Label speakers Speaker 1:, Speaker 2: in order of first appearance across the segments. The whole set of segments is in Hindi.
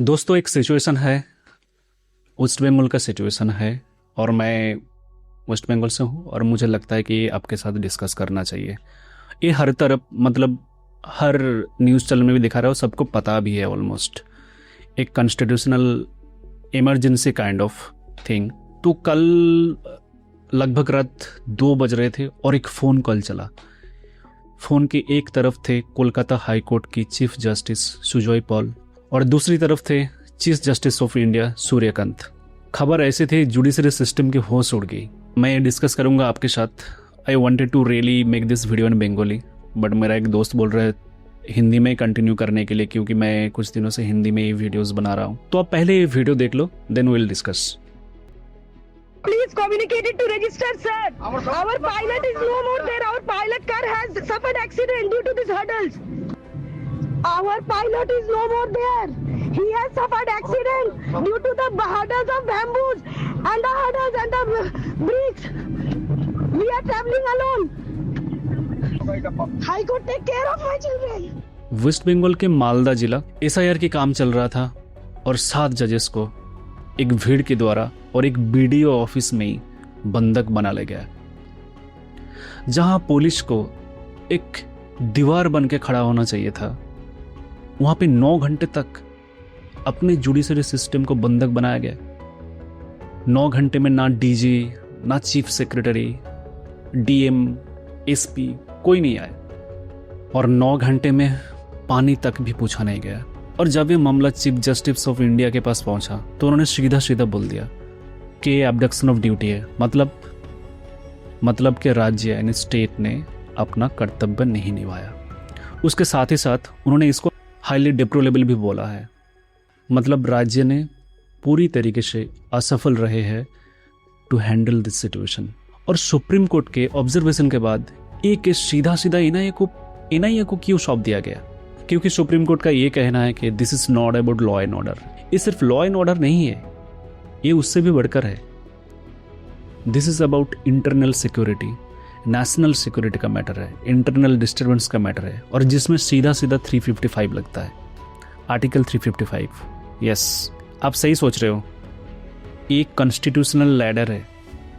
Speaker 1: दोस्तों एक सिचुएशन है, वेस्ट बंगाल का सिचुएशन है और मैं वेस्ट बंगाल से हूँ और मुझे लगता है कि ये आपके साथ डिस्कस करना चाहिए। ये हर तरफ मतलब हर न्यूज़ चैनल में भी दिखा रहा है और सबको पता भी है ऑलमोस्ट। एक constitutional emergency kind of thing. तो कल लगभग रात 2 बज रहे थे और एक फ़ोन कॉल चला। फ़ोन के एक तरफ थे कोलकाता हाई कोर्ट की चीफ जस्टिस सुजॉय पॉल और दूसरी तरफ थे chief justice of India Suryakant. खबर ऐसे थे जुडिशरी सिस्टम की होश उड़ गई। मैं डिस्कस करूंगा आपके साथ। I wanted to really make this video in Bengali, but मेरा एक दोस्त बोल रहा है हिंदी में कंटिन्यू करने के लिए, क्योंकि मैं कुछ दिनों से हिंदी में ये वीडियोस बना रहा हूँ। तो आप पहले ये वीडियो देख लो, then will discuss.
Speaker 2: Please communicate it to register, sir. Our pilot is no more there. Our pilot car has suffered accident due to these hurdles. Our pilot is no more there. He has suffered accident due to the hurdles of bamboos and the hurdles and the bricks. We are traveling alone. High Court, take care of my children.
Speaker 1: West Bengal के मालदा जिला एसआईआर के काम चल रहा था और 7 जजेस को एक भीड़ के द्वारा और एक बीडीओ ऑफिस में ही बंधक बना ले गया, जहां पुलिस को एक दीवार बन के खड़ा होना चाहिए था। वहां पे 9 घंटे तक अपने जुडिशरी सिस्टम को बंधक बनाया गया। 9 घंटे में ना डीजी, ना चीफ सेक्रेटरी, डीएम, एसपी कोई नहीं आया और 9 घंटे में पानी तक भी पूछा नहीं गया। और जब ये मामला चीफ जस्टिस ऑफ इंडिया के पास पहुंचा तो उन्होंने सीधा सीधा बोल दिया कि ये एब्डक्शन ऑफ ड्यूटी है। मतलब कि राज्य यानी स्टेट ने अपना कर्तव्य नहीं निभाया। उसके साथ ही साथ उन्होंने इसको हाईली डिप्लोरेबल भी बोला है। मतलब राज्य ने पूरी तरीके से असफल रहे हैं टू हैंडल दिस सिचुएशन। और सुप्रीम कोर्ट के ऑब्जर्वेशन के बाद ये केस सीधा सीधा एनआईए को क्यों सौंप दिया गया? क्योंकि सुप्रीम कोर्ट का ये कहना है कि this is not about law and order. ये सिर्फ लॉ एंड ऑर्डर नहीं है, ये उससे भी बढ़कर है। This is about internal security, national security का मैटर है, इंटरनल डिस्टर्बेंस का मैटर है, और जिसमें सीधा सीधा 355 लगता है, आर्टिकल 355। यस, आप सही सोच रहे हो। एक कॉन्स्टिट्यूशनल लैडर है,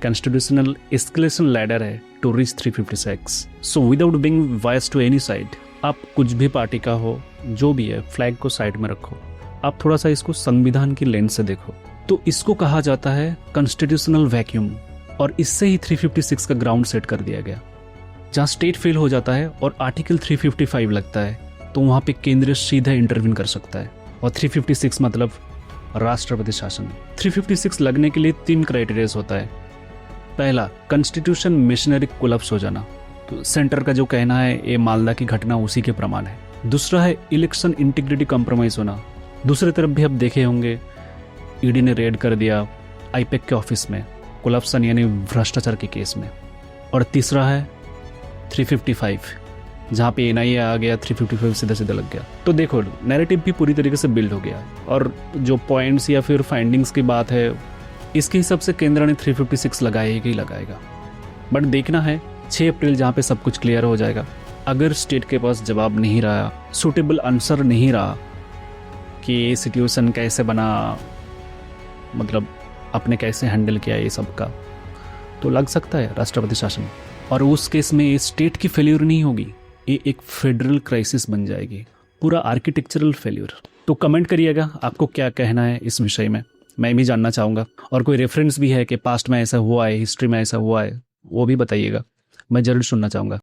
Speaker 1: कॉन्स्टिट्यूशनल एस्केलेशन लैडर है to reach 356। So without being वायस टू एनी साइड, आप कुछ भी पार्टी का हो, जो भी है, फ्लैग को साइड में रखो। आप थोड़ा सा इसको संविधान की लेंस से देखो। तो इसको कहा जाता है कॉन्स्टिट्यूशनल वैक्यूम, और इससे ही 356 का ग्राउंड सेट कर दिया गया। जहाँ स्टेट फेल हो जाता है और आर्टिकल 355 लगता है तो वहाँ पे केंद्र सीधा इंटरवीन कर सकता है। और 356 मतलब राष्ट्रपति शासन। 356 लगने के लिए 3 क्राइटेरियाज होता है। पहला, कॉन्स्टिट्यूशन मिशनरी कोलैप्स हो जाना। तो सेंटर का जो कहना है ये मालदा की घटना उसी के प्रमाण है। दूसरा है इलेक्शन इंटीग्रिटी कॉम्प्रोमाइज होना। दूसरी तरफ भी आप देखे होंगे ईडी ने रेड कर दिया आईपैक के ऑफिस में कोलैप्सन यानी भ्रष्टाचार के केस में। और तीसरा है 355, जहाँ पे एनआईए आ गया, 355 सीधा सीधा लग गया। तो देखो नैरेटिव भी पूरी तरीके से बिल्ड हो गया और जो पॉइंट्स या फिर फाइंडिंग्स की बात है इसके हिसाब से केंद्र ने 356 लगाएगा ही लगाएगा। बट देखना है 6 अप्रैल जहाँ पे सब कुछ क्लियर हो जाएगा। अगर स्टेट के पास जवाब नहीं रहा, सूटेबल आंसर नहीं रहा कि ये सिचुएशन कैसे बना, मतलब आपने कैसे हैंडल किया ये सब का, तो लग सकता है राष्ट्रपति शासन। और उस केस में ये स्टेट की फेल्यूर नहीं होगी, ये एक फेडरल क्राइसिस बन जाएगी, पूरा आर्किटेक्चरल फेल्यूर। तो कमेंट करिएगा आपको क्या कहना है इस विषय में, मैं भी जानना चाहूँगा। और कोई रेफरेंस भी है कि पास्ट में ऐसा हुआ है, हिस्ट्री में ऐसा हुआ है, वो भी बताइएगा, मैं जरूर सुनना चाहूँगा।